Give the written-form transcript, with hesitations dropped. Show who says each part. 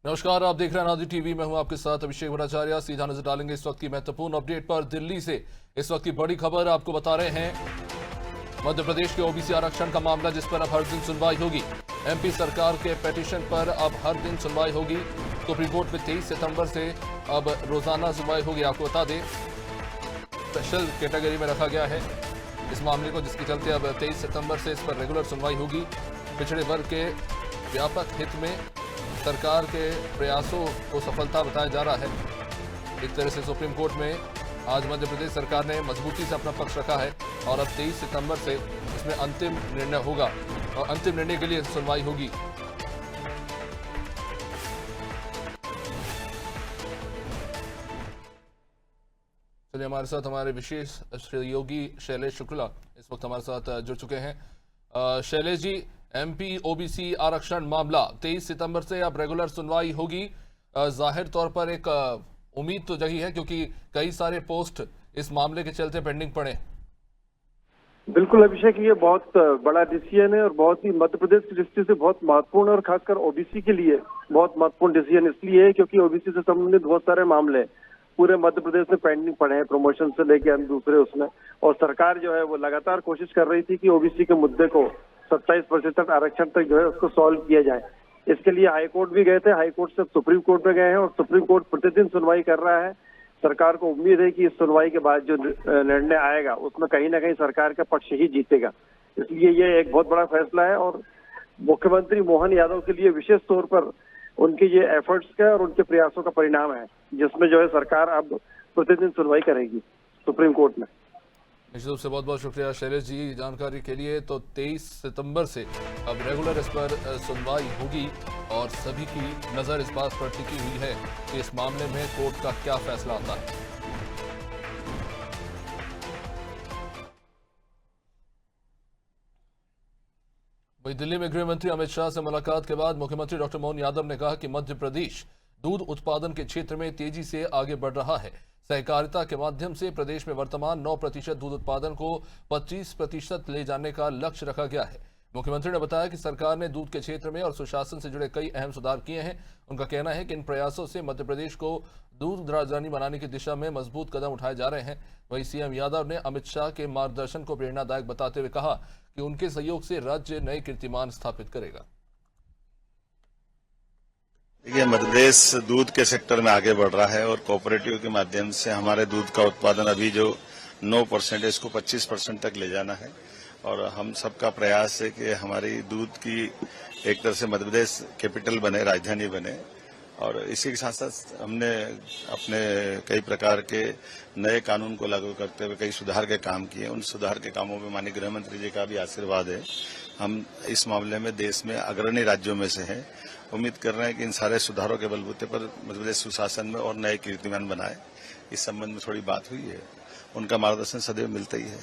Speaker 1: नमस्कार, आप देख रहे हैं अनादि टीवी। मैं हूं आपके साथ अभिषेक भट्टाचार्य। सीधा नजर डालेंगे इस वक्त की महत्वपूर्ण अपडेट पर। दिल्ली से इस वक्त की बड़ी खबर आपको बता रहे हैं। मध्य प्रदेश के ओबीसी आरक्षण का मामला, जिस पर अब हर दिन सुनवाई होगी। एमपी सरकार के पिटीशन पर अब हर दिन सुनवाई होगी। सुप्रीम कोर्ट में 23 सितंबर से अब रोजाना सुनवाई होगी। आपको बता दें, स्पेशल कैटेगरी में रखा गया है इस मामले को, जिसके चलते अब 23 सितंबर से इस पर रेगुलर सुनवाई होगी। पिछड़े वर्ग के व्यापक हित में सरकार के प्रयासों को सफलता बताया जा रहा है। एक तरह से सुप्रीम कोर्ट में आज मध्य प्रदेश सरकार ने मजबूती से अपना पक्ष रखा है और अब 23 सितंबर से इसमें अंतिम निर्णय होगा और अंतिम निर्णय के लिए सुनवाई होगी। चलिए, हमारे साथ हमारे विशेष सहयोगी शैलेश शुक्ला इस वक्त हमारे साथ जुड़ चुके हैं। शैलेश जी, एमपी ओबीसी आरक्षण मामला 23 सितंबर से अब रेगुलर सुनवाई होगी। जाहिर तौर पर एक उम्मीद तो जगी है, क्योंकि कई सारे पोस्ट इस मामले के चलते पेंडिंग पड़े।
Speaker 2: बिल्कुल अभिषेक, ये बहुत बड़ा डिसीजन है और बहुत ही मध्य प्रदेश की दृष्टि से बहुत महत्वपूर्ण और खासकर ओबीसी के लिए बहुत महत्वपूर्ण डिसीजन इसलिए है क्योंकि ओबीसी से संबंधित बहुत सारे मामले पूरे मध्य प्रदेश में पेंडिंग पड़े हैं, प्रमोशन से लेकर दूसरे उसमें। और सरकार जो है वो लगातार कोशिश कर रही थी कि ओबीसी के मुद्दे को 27% आरक्षण तक जो है उसको सॉल्व किया जाए। इसके लिए हाईकोर्ट भी गए थे, हाईकोर्ट से सुप्रीम कोर्ट में गए हैं और सुप्रीम कोर्ट प्रतिदिन सुनवाई कर रहा है। सरकार को उम्मीद है कि इस सुनवाई के बाद जो निर्णय आएगा उसमें कहीं ना कहीं सरकार का पक्ष ही जीतेगा। इसलिए ये एक बहुत बड़ा फैसला है और मुख्यमंत्री मोहन यादव के लिए विशेष तौर पर उनके ये एफर्ट्स का और उनके प्रयासों का परिणाम है, जिसमें जो है सरकार अब प्रतिदिन सुनवाई करेगी सुप्रीम कोर्ट में।
Speaker 1: निश्चित रूप से बहुत बहुत शुक्रिया शैलेश जी जानकारी के लिए। तो 23 सितंबर से अब रेगुलर इस पर सुनवाई होगी और सभी की नजर इस बात पर टिकी हुई है कि इस मामले में कोर्ट का क्या फैसला आता है। वहीं दिल्ली में गृह मंत्री अमित शाह से मुलाकात के बाद मुख्यमंत्री डॉक्टर मोहन यादव ने कहा कि मध्य प्रदेश दूध उत्पादन के क्षेत्र में तेजी से आगे बढ़ रहा है। सहकारिता के माध्यम से प्रदेश में वर्तमान 9% दूध उत्पादन को 25% ले जाने का लक्ष्य रखा गया है। मुख्यमंत्री ने बताया कि सरकार ने दूध के क्षेत्र में और सुशासन से जुड़े कई अहम सुधार किए हैं। उनका कहना है कि इन प्रयासों से मध्य प्रदेश को दूध राजधानी बनाने की दिशा में मजबूत कदम उठाए जा रहे हैं। वहीं सीएम यादव ने अमित शाह के मार्गदर्शन को प्रेरणादायक बताते हुए कहा कि उनके सहयोग से राज्य नए कीर्तिमान स्थापित करेगा।
Speaker 3: देखिए, मध्य प्रदेश दूध के सेक्टर में आगे बढ़ रहा है और कोऑपरेटिव के माध्यम से हमारे दूध का उत्पादन अभी जो 9% है इसको 25% तक ले जाना है। और हम सबका प्रयास है कि हमारी दूध की एक तरह से मध्य प्रदेश कैपिटल बने, राजधानी बने। और इसी के साथ साथ हमने अपने कई प्रकार के नए कानून को लागू करते हुए कई सुधार के काम किए। उन सुधार के कामों में माननीय गृह मंत्री जी का भी आशीर्वाद है। हम इस मामले में देश में अग्रणी राज्यों में से हैं। उम्मीद कर रहे हैं कि इन सारे सुधारों के बलबूते पर मध्य प्रदेश सुशासन में और नए कीर्तिमान बनाए। इस संबंध में थोड़ी बात हुई है, उनका मार्गदर्शन सदैव मिलता ही है।